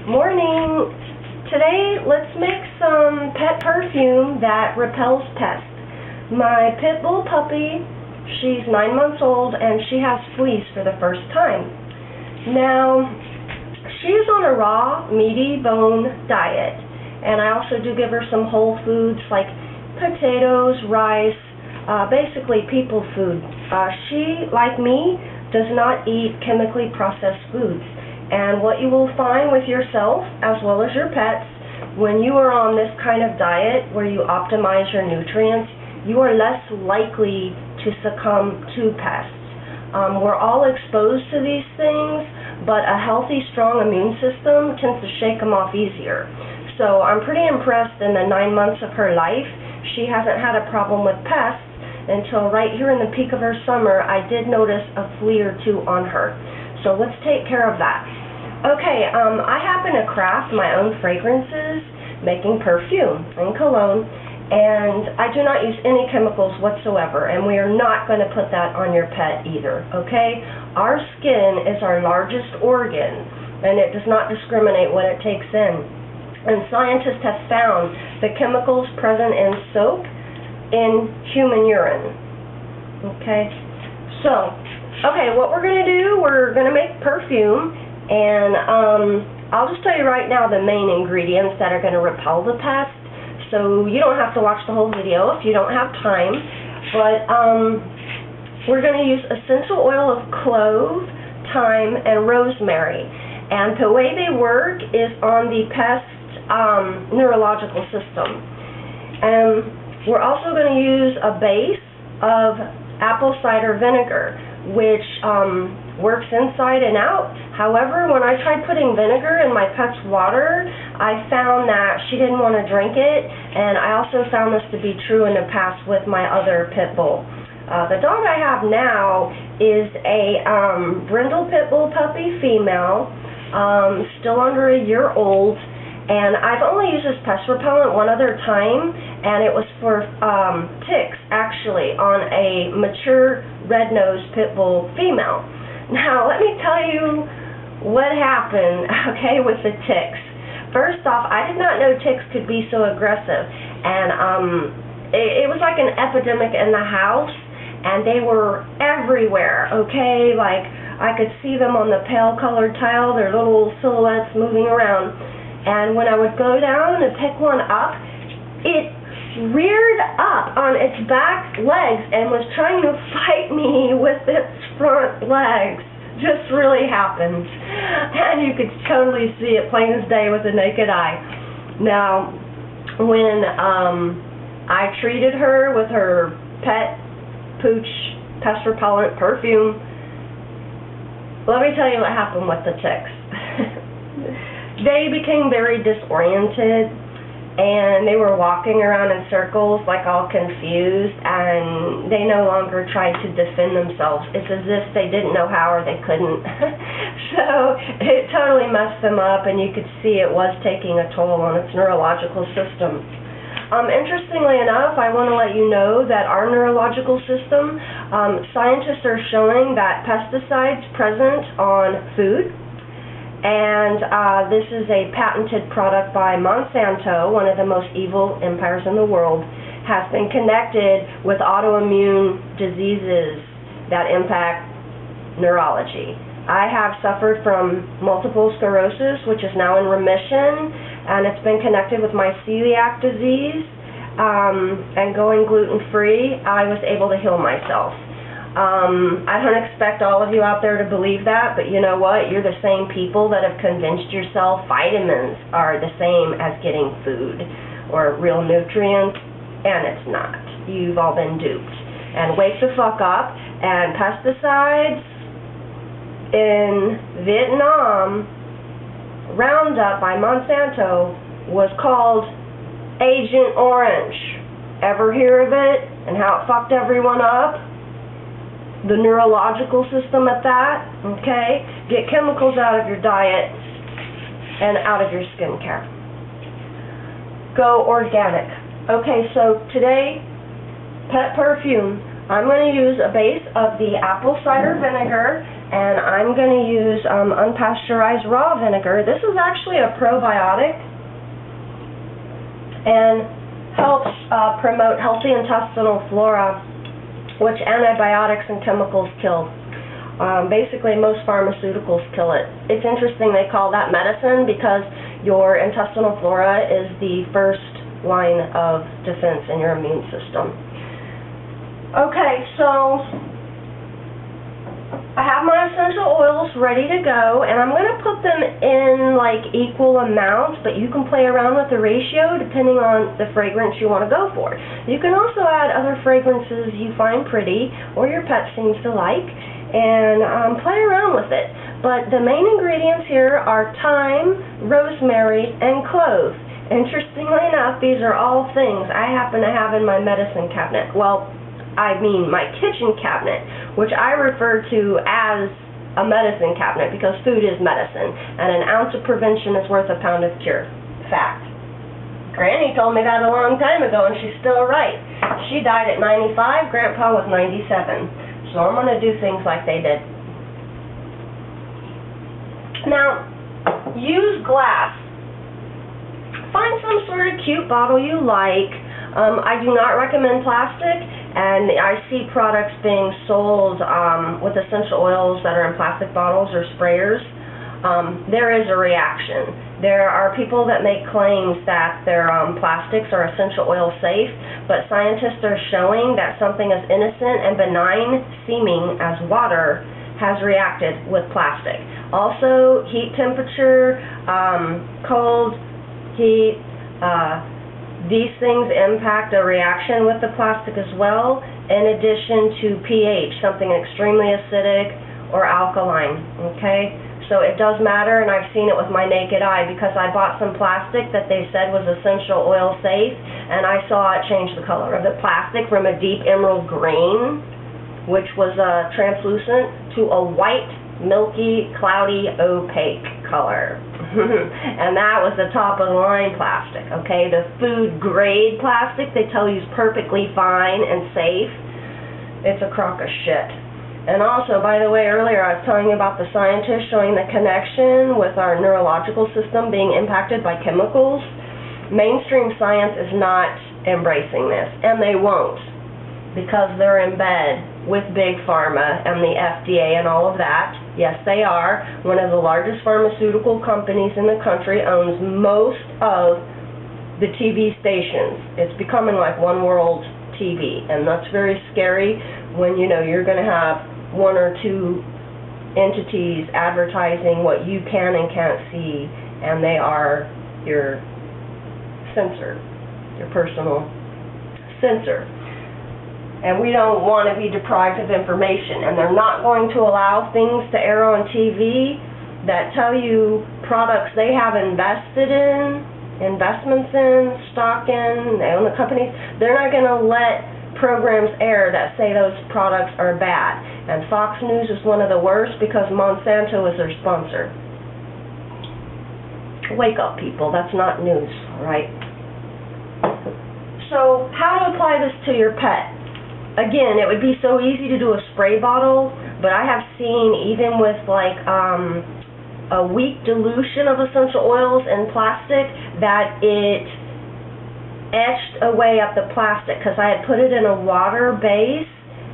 Morning. Today, let's make some pet perfume that repels pests. My pit bull puppy, she's 9 months old, and she has fleas for the first time. Now, she's on a raw, meaty bone diet, and I also do give her some whole foods like potatoes, rice, basically people food. She, like me, does not eat chemically processed foods. And what you will find with yourself, as well as your pets, when you are on this kind of diet where you optimize your nutrients, you are less likely to succumb to pests. We're all exposed to these things, but a healthy, strong immune system tends to shake them off easier. So I'm pretty impressed in the 9 months of her life. She hasn't had a problem with pests until right here in the peak of her summer, I did notice a flea or two on her. So let's take care of that. Okay, I happen to craft my own fragrances, making perfume and cologne, and I do not use any chemicals whatsoever, and we are not going to put that on your pet either, okay? Our skin is our largest organ, and it does not discriminate what it takes in. And scientists have found the chemicals present in soap in human urine, okay? So, what we're going to do, we're going to make perfume, and I'll just tell you right now the main ingredients that are going to repel the pest, so you don't have to watch the whole video if you don't have time, but we're going to use essential oil of clove, thyme, and rosemary, and the way they work is on the pest's neurological system. And we're also going to use a base of apple cider vinegar, which works inside and out. However, when I tried putting vinegar in my pet's water, I found that she didn't want to drink it, and I also found this to be true in the past with my other pit bull. The dog I have now is a brindle pit bull puppy female, still under a year old, and I've only used this pest repellent one other time, and it was for ticks, actually, on a mature red-nosed pit bull female. Now, let me tell you what happened, okay, with the ticks. First off, I did not know ticks could be so aggressive, and it was like an epidemic in the house, and they were everywhere, okay? Like, I could see them on the pale-colored tile, their little silhouettes moving around. And when I would go down and pick one up, it reared up on its back legs and was trying to fight me with its front legs. Just really happened. And you could totally see it plain as day with the naked eye. Now, when I treated her with her pet Pooch Pest Repellant perfume, let me tell you what happened with the ticks. They became very disoriented, and they were walking around in circles like all confused, and they no longer tried to defend themselves. It's as if they didn't know how or they couldn't. So it totally messed them up, and you could see it was taking a toll on its neurological system. Interestingly enough, I want to let you know that our neurological system, scientists are showing that pesticides present on food, and this is a patented product by Monsanto, one of the most evil empires in the world, has been connected with autoimmune diseases that impact neurology. I have suffered from multiple sclerosis, which is now in remission, and it's been connected with my celiac disease, and going gluten-free, I was able to heal myself. I don't expect all of you out there to believe that, but you know what? You're the same people that have convinced yourself vitamins are the same as getting food or real nutrients, and it's not. You've all been duped. And wake the fuck up, and pesticides in Vietnam, Roundup by Monsanto, was called Agent Orange. Ever hear of it and how it fucked everyone up? The neurological system at that, okay? Get chemicals out of your diet and out of your skincare. Go organic. Okay, so today, pet perfume, I'm going to use a base of the apple cider vinegar and I'm going to use unpasteurized raw vinegar. This is actually a probiotic and helps promote healthy intestinal flora, which antibiotics and chemicals kill. Basically, most pharmaceuticals kill it. It's interesting they call that medicine because your intestinal flora is the first line of defense in your immune system. Okay, so I have my essential oils ready to go, and I'm going to put them in like equal amounts, but you can play around with the ratio depending on the fragrance you want to go for. You can also add other fragrances you find pretty or your pet seems to like, and play around with it. But the main ingredients here are thyme, rosemary, and clove. Interestingly enough, these are all things I happen to have in my medicine cabinet. Well, I mean my kitchen cabinet, which I refer to as a medicine cabinet because food is medicine, and an ounce of prevention is worth a pound of cure. Fact. Granny told me that a long time ago, and she's still right. She died at 95, Grandpa was 97. So I'm going to do things like they did. Now, use glass. Find some sort of cute bottle you like. I do not recommend plastic, and I see products being sold with essential oils that are in plastic bottles or sprayers. There is a reaction. There are people that make claims that their plastics are essential oil safe, but scientists are showing that something as innocent and benign seeming as water has reacted with plastic. Also, heat temperature, cold, heat, these things impact a reaction with the plastic as well, in addition to pH, something extremely acidic or alkaline, okay? So it does matter, and I've seen it with my naked eye because I bought some plastic that they said was essential oil safe, and I saw it change the color of the plastic from a deep emerald green, which was translucent, to a white, milky, cloudy, opaque color. And that was the top of the line plastic, okay? The food grade plastic they tell you is perfectly fine and safe. It's a crock of shit. And also, by the way, earlier I was telling you about the scientists showing the connection with our neurological system being impacted by chemicals. Mainstream science is not embracing this, and they won't, because they're in bed with Big Pharma and the FDA and all of that. Yes, they are. One of the largest pharmaceutical companies in the country owns most of the TV stations. It's becoming like one world TV, and that's very scary when you know you're going to have one or two entities advertising what you can and can't see, and they are your sensor, your personal sensor. And we don't want to be deprived of information, and they're not going to allow things to air on TV that tell you products they have invested in, investments in, stock in, they own the companies. They're not going to let programs air that say those products are bad. And Fox News is one of the worst because Monsanto is their sponsor. Wake up, people. That's not news, all right? So, how to apply this to your pet? Again, it would be so easy to do a spray bottle, but I have seen even with like a weak dilution of essential oils in plastic that it etched away up the plastic because I had put it in a water base,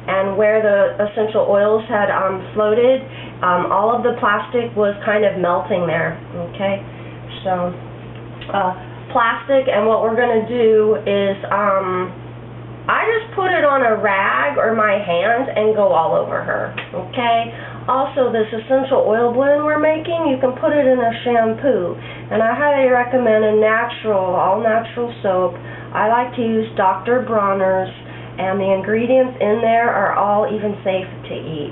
and where the essential oils had floated, all of the plastic was kind of melting there, okay? So, plastic, and what we're going to do is I just put it on a rag or my hands and go all over her, okay? Also, this essential oil blend we're making, you can put it in a shampoo. And I highly recommend a natural, all-natural soap. I like to use Dr. Bronner's, and the ingredients in there are all even safe to eat.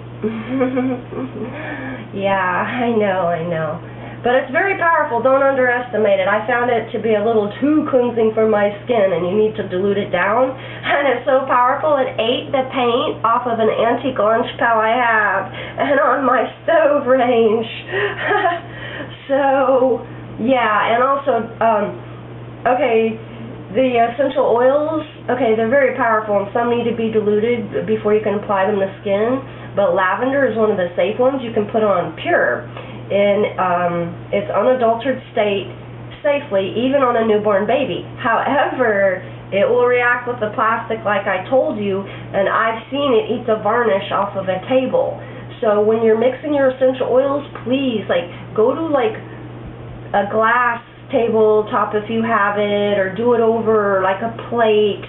Yeah, I know. But it's very powerful. Don't underestimate it. I found it to be a little too cleansing for my skin, and you need to dilute it down. And it's so powerful, it ate the paint off of an antique lunch pail I have and on my stove range. So, yeah, and also, okay, the essential oils, okay, they're very powerful, and some need to be diluted before you can apply them to skin. but lavender is one of the safe ones you can put on pure in its unadulterated state safely, even on a newborn baby. However, it will react with the plastic like I told you, and I've seen it eat the varnish off of a table. So when you're mixing your essential oils, please, like, go to like a glass tabletop if you have it, or do it over like a plate.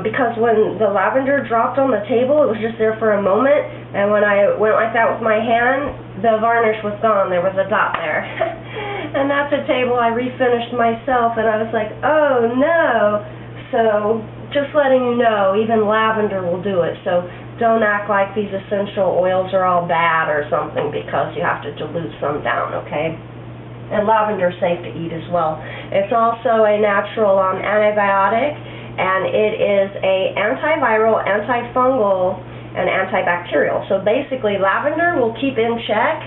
Because when the lavender dropped on the table, it was just there for a moment, and when I went like that with my hand, the varnish was gone. There was a dot there. And that's a table I refinished myself, and I was like, oh no. So just letting you know, even lavender will do it. So don't act like these essential oils are all bad or something because you have to dilute some down, okay? And lavender is safe to eat as well. It's also a natural antibiotic, and it is a antiviral, antifungal, and antibacterial. So basically, lavender will keep in check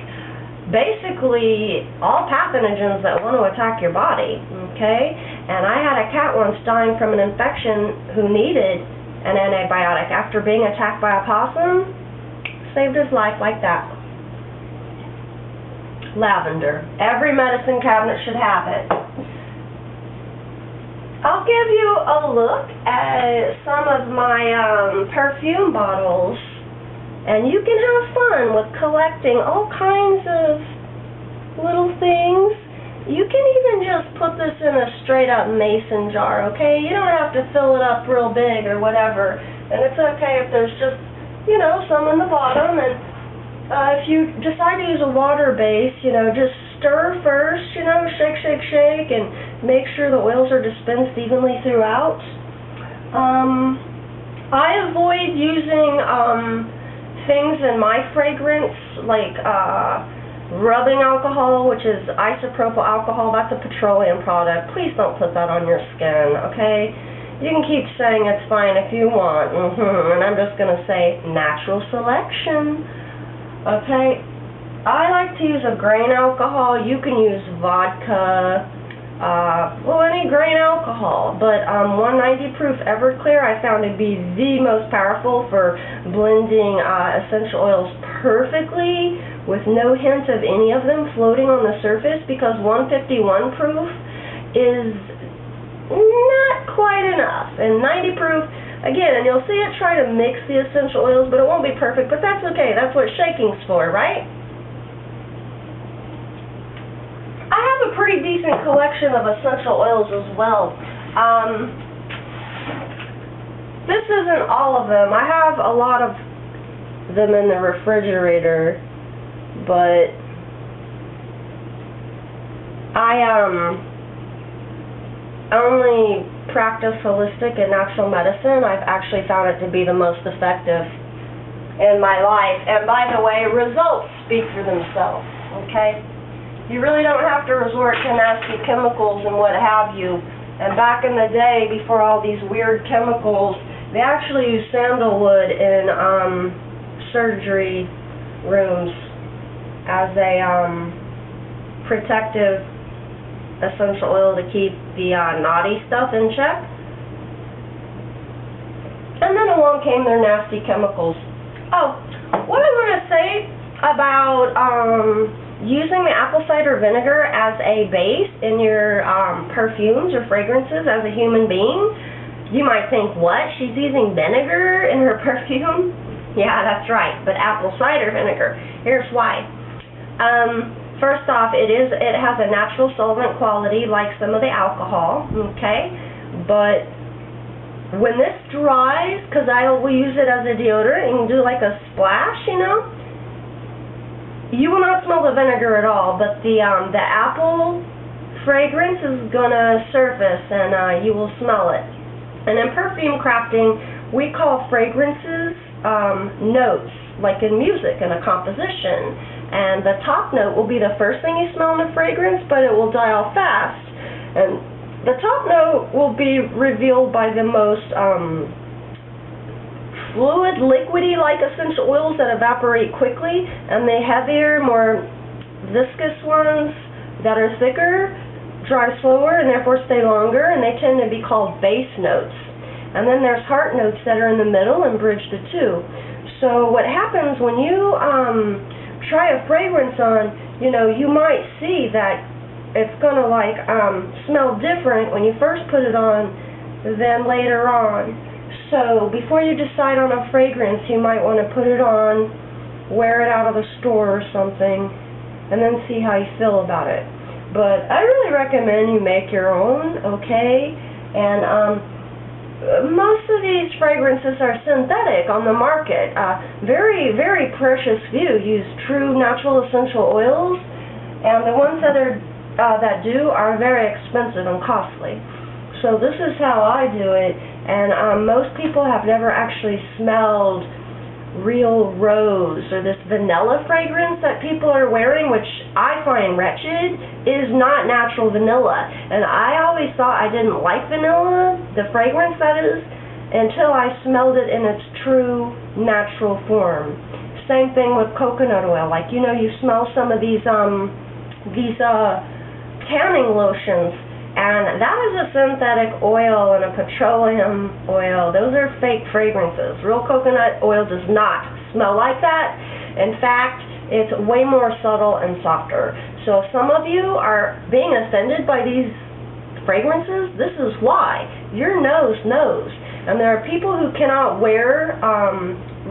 basically all pathogens that want to attack your body, okay? And I had a cat once dying from an infection who needed an antibiotic after being attacked by a possum. Saved his life like that. Lavender. Every medicine cabinet should have it. I'll give you a look at some of my perfume bottles, and you can have fun with collecting all kinds of little things. You can even just put this in a straight-up mason jar, okay? You don't have to fill it up real big or whatever, and it's okay if there's just, you know, some in the bottom. And if you decide to use a water base, you know, just stir first, you know, shake, shake, shake, and make sure the oils are dispensed evenly throughout. I avoid using things in my fragrance like rubbing alcohol, which is isopropyl alcohol. That's a petroleum product. Please don't put that on your skin, okay? You can keep saying it's fine if you want, and I'm just going to say natural selection, okay? I like to use a grain alcohol. You can use vodka, well, any grain alcohol, but 190 proof Everclear I found to be the most powerful for blending essential oils perfectly with no hint of any of them floating on the surface, because 151 proof is not quite enough, and 90 proof, again, and you'll see it try to mix the essential oils, but it won't be perfect, but that's okay. That's what shaking's for, right? I have a pretty decent collection of essential oils as well. This isn't all of them. I have a lot of them in the refrigerator, but I only practice holistic and natural medicine. I've actually found it to be the most effective in my life. And by the way, results speak for themselves, okay? You really don't have to resort to nasty chemicals and what have you. And back in the day, before all these weird chemicals, they actually used sandalwood in surgery rooms as a protective essential oil to keep the naughty stuff in check. And then along came their nasty chemicals. Oh, what I want to say about using the apple cider vinegar as a base in your perfumes or fragrances as a human being. You might think, what? She's using vinegar in her perfume? Yeah, that's right, but apple cider vinegar. Here's why. First off, it has a natural solvent quality like some of the alcohol, okay? But when this dries, because I will use it as a deodorant and do like a splash, you know, you will not smell the vinegar at all, but the apple fragrance is going to surface, and you will smell it. And in perfume crafting, we call fragrances notes, like in music and a composition. And the top note will be the first thing you smell in a fragrance, but it will die off fast. And the top note will be revealed by the most fluid, liquidy-like essential oils that evaporate quickly, and the heavier, more viscous ones that are thicker dry slower and therefore stay longer, and they tend to be called base notes. And then there's heart notes that are in the middle and bridge the two. So what happens when you try a fragrance on, you might see that it's going to smell different when you first put it on than later on. So before you decide on a fragrance, you might want to put it on, wear it out of the store or something, and then see how you feel about it. But I really recommend you make your own, okay? And most of these fragrances are synthetic on the market. Very, very precious few use true natural essential oils, and the ones that do are very expensive and costly. So this is how I do it, and most people have never actually smelled real rose or this vanilla fragrance that people are wearing, which I find wretched, is not natural vanilla. And I always thought I didn't like vanilla, the fragrance that is, until I smelled it in its true natural form. Same thing with coconut oil. You smell some of these tanning lotions, and that is a synthetic oil and a petroleum oil. Those are fake fragrances. Real coconut oil does not smell like that. In fact, it's way more subtle and softer. So if some of you are being offended by these fragrances, this is why. Your nose knows. And there are people who cannot wear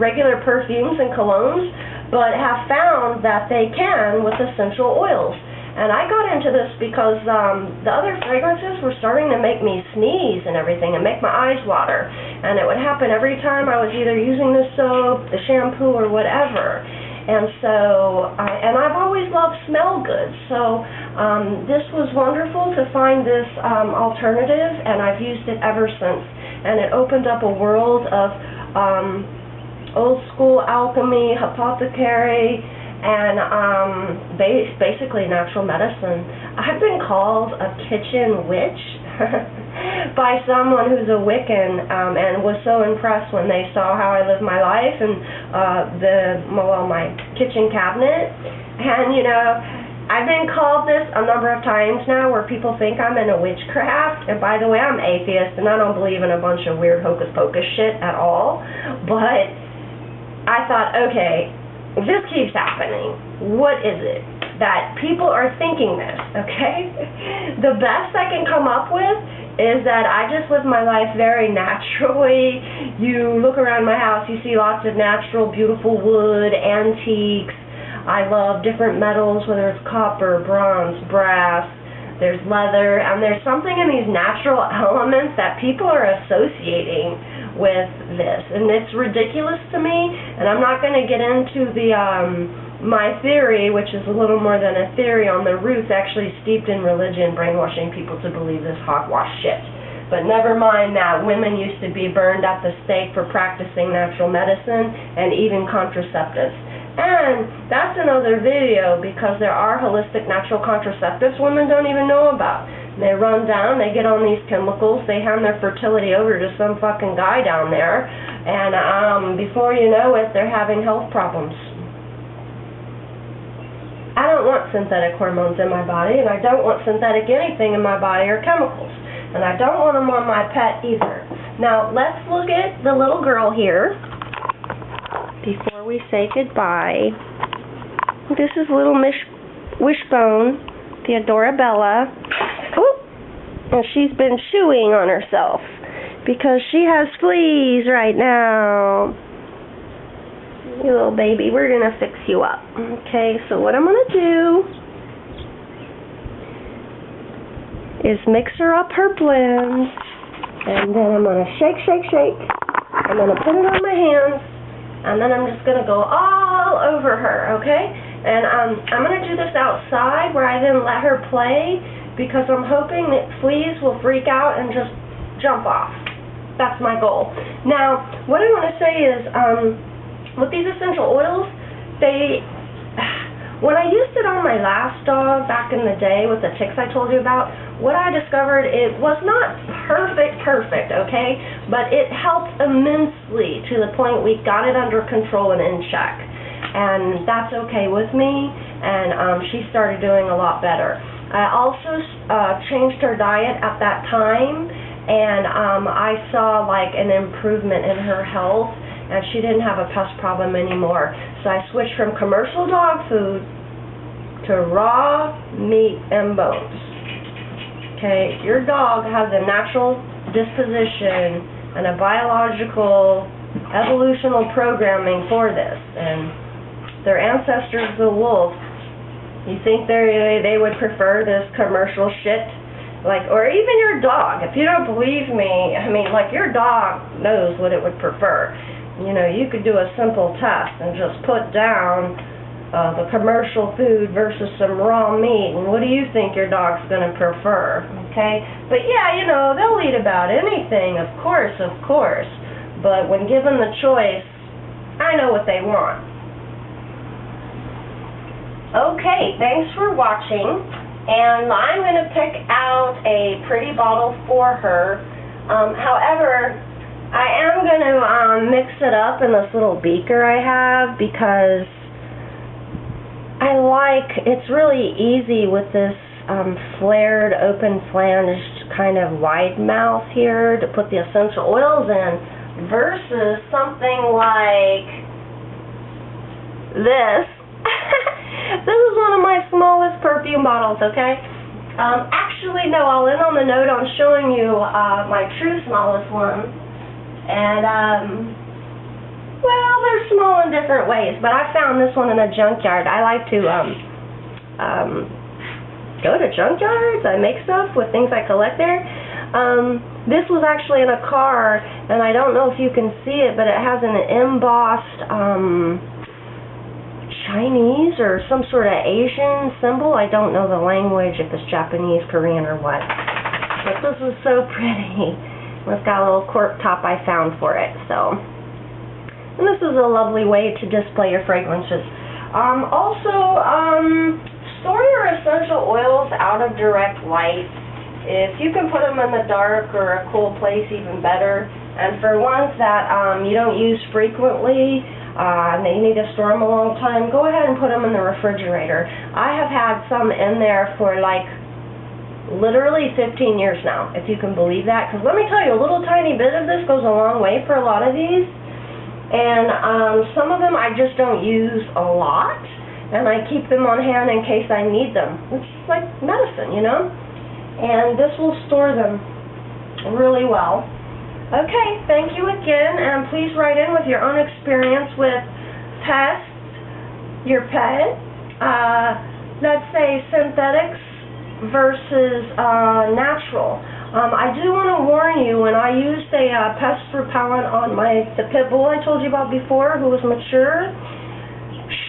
regular perfumes and colognes, but have found that they can with essential oils. And I got into this because the other fragrances were starting to make me sneeze and everything and make my eyes water. And it would happen every time I was either using the soap, the shampoo, or whatever. And so, I've always loved smell goods. So this was wonderful to find this alternative, and I've used it ever since. And it opened up a world of old school alchemy, apothecary, and basically natural medicine. I've been called a kitchen witch by someone who's a Wiccan, and was so impressed when they saw how I live my life and my kitchen cabinet. And I've been called this a number of times now, where people think I'm into witchcraft. And by the way, I'm atheist, and I don't believe in a bunch of weird hocus pocus shit at all. But I thought, okay, this keeps happening. What is it that people are thinking this, okay? The best I can come up with is that I just live my life very naturally. You look around my house, you see lots of natural, beautiful wood, antiques. I love different metals, whether it's copper, bronze, brass. There's leather, and there's something in these natural elements that people are associating with this, and it's ridiculous to me. And I'm not going to get into the my theory, which is a little more than a theory, on the roots actually steeped in religion, brainwashing people to believe this hogwash shit. But never mind that women used to be burned at the stake for practicing natural medicine and even contraceptives. And that's another video, because there are holistic natural contraceptives women don't even know about. They run down, they get on these chemicals, they hand their fertility over to some fucking guy down there, and before you know it, they're having health problems. I don't want synthetic hormones in my body, and I don't want synthetic anything in my body or chemicals. And I don't want them on my pet either. Now, let's look at the little girl here before we say goodbye. This is little Miss Wishbone, Theodora Bella. Oh, and she's been chewing on herself because she has fleas right now. You little baby, we're going to fix you up. Okay, so what I'm going to do is mix her up her blend, and then I'm going to shake, shake, shake. I'm going to put it on my hands, and then I'm just going to go all over her, okay? And I'm going to do this outside where I then let her play, because I'm hoping that fleas will freak out and just jump off. That's my goal. Now, what I want to say is, with these essential oils, when I used it on my last dog back in the day with the ticks I told you about, what I discovered, it was not perfect, okay, but it helped immensely to the point we got it under control and in check. And that's okay with me, and she started doing a lot better. I also changed her diet at that time, and I saw like an improvement in her health. and she didn't have a pest problem anymore. So I switched from commercial dog food to raw meat and bones. Okay, your dog has a natural disposition and a biological evolutional programming for this, and their ancestors, the wolf, you think they would prefer this commercial shit? Like, or even your dog. If you don't believe me, I mean, like, your dog knows what it would prefer. You know, you could do a simple test and just put down the commercial food versus some raw meat, and what do you think your dog's going to prefer? Okay? But yeah, you know, they'll eat about anything, of course, but when given the choice, I know what they want. Okay, thanks for watching, and I'm going to pick out a pretty bottle for her. However, I am going to mix it up in this little beaker I have, because it's really easy with this flared, open flanged kind of wide mouth here to put the essential oils in, versus something like this. This is one of my smallest perfume bottles, okay? Actually, no, I'll end on the note on showing you my true smallest one. And, well, they're small in different ways, but I found this one in a junkyard. I like to go to junkyards. I make stuff with things I collect there. This was actually in a car, and I don't know if you can see it, but it has an embossed Chinese or some sort of Asian symbol. I don't know the language, if it's Japanese, Korean, or what. But this is so pretty. It's got a little cork top I found for it. And this is a lovely way to display your fragrances. Also, store your essential oils out of direct light. If you can put them in the dark or a cool place, even better. And for ones that you don't use frequently, and you need to store them a long time, go ahead and put them in the refrigerator. I have had some in there for like literally 15 years now, if you can believe that. Because let me tell you, a little tiny bit of this goes a long way for a lot of these. And some of them I just don't use a lot, and I keep them on hand in case I need them. It's like medicine, you know? And this will store them really well. Okay, thank you again, and please write in with your own experience with pests, your pet, let's say synthetics versus natural. I do want to warn you, when I used a pest repellent on the pit bull I told you about before, who was mature,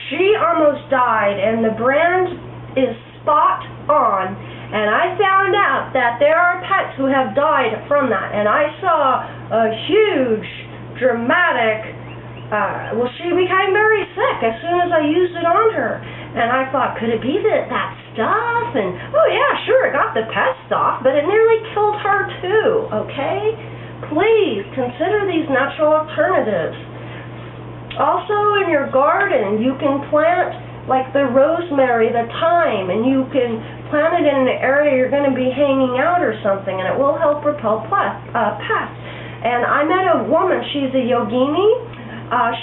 she almost died, and the brand is spot on. And I found out that there are pets who have died from that. And I saw a huge, dramatic, she became very sick as soon as I used it on her. And I thought, could it be that stuff? And, oh yeah, sure, it got the pests off, but it nearly killed her too, okay? Please consider these natural alternatives. Also, in your garden, you can plant like the rosemary, the thyme, and you can plant it in an area you're going to be hanging out or something, and it will help repel pests. And I met a woman, she's a yogini,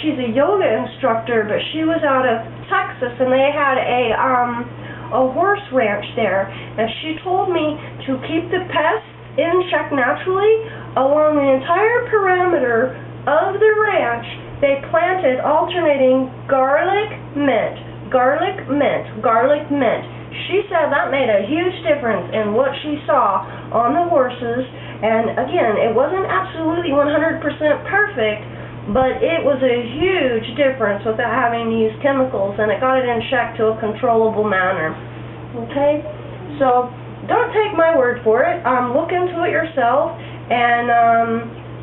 she's a yoga instructor, but she was out of Texas, and they had a horse ranch there, and she told me to keep the pests in check naturally along the entire perimeter of the ranch. They planted alternating garlic, mint, garlic, mint, garlic, mint. She said that made a huge difference in what she saw on the horses. And again, it wasn't absolutely 100% perfect, but it was a huge difference without having to use chemicals, and it got it in check to a controllable manner. Okay? So don't take my word for it. Look into it yourself and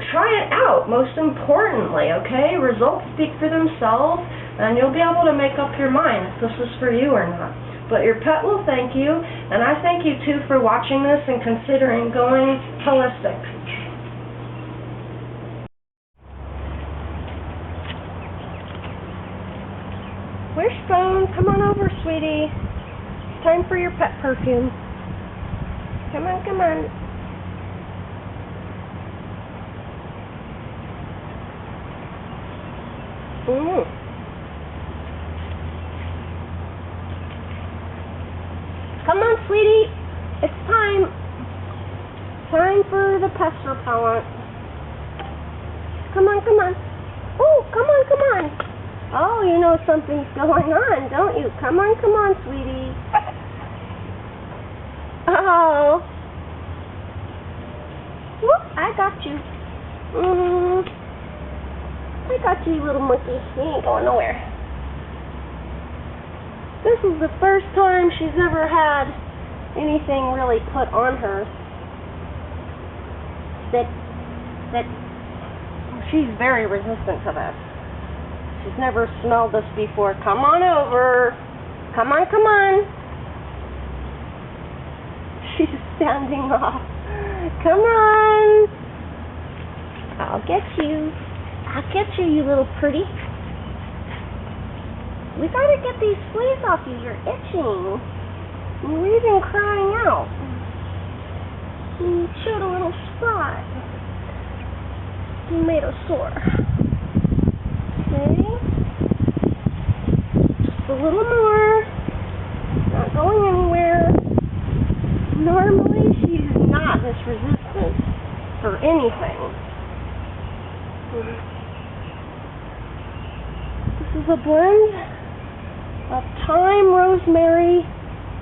try it out, most importantly, okay? Results speak for themselves, and you'll be able to make up your mind if this is for you or not. But your pet will thank you, and I thank you too for watching this and considering going holistic. Wishbone, come on over, sweetie. It's time for your pet perfume. Come on, come on. Mm. Come on, sweetie. It's time. Time for the pest repellent. Come on, come on. Oh, come on, come on. Oh, you know something's going on, don't you? Come on, sweetie. Oh. Whoop, I got you. I got you, little monkey. You ain't going nowhere. This is the first time she's ever had anything really put on her that she's very resistant to this. She's never smelled this before. Come on over. Come on, come on. She's standing off. Come on. I'll get you. I'll get you, you little pretty. We gotta get these fleas off you. You're itching. You're even crying out. You showed a little spot. You made a sore. Okay. Just a little more. Not going anywhere. Normally she's not this resistant for anything. This is a blend of thyme, rosemary,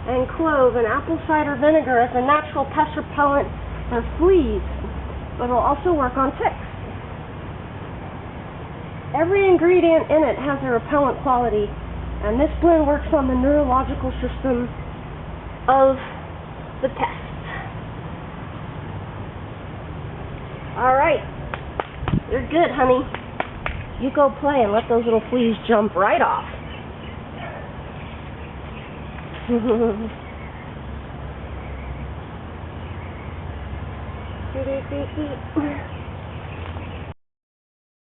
and clove and apple cider vinegar as a natural pest repellent for fleas, but it'll also work on ticks. Every ingredient in it has a repellent quality, and this blend works on the neurological system of the pest. Alright, you're good, honey. You go play and let those little fleas jump right off. Beep, beep, beep.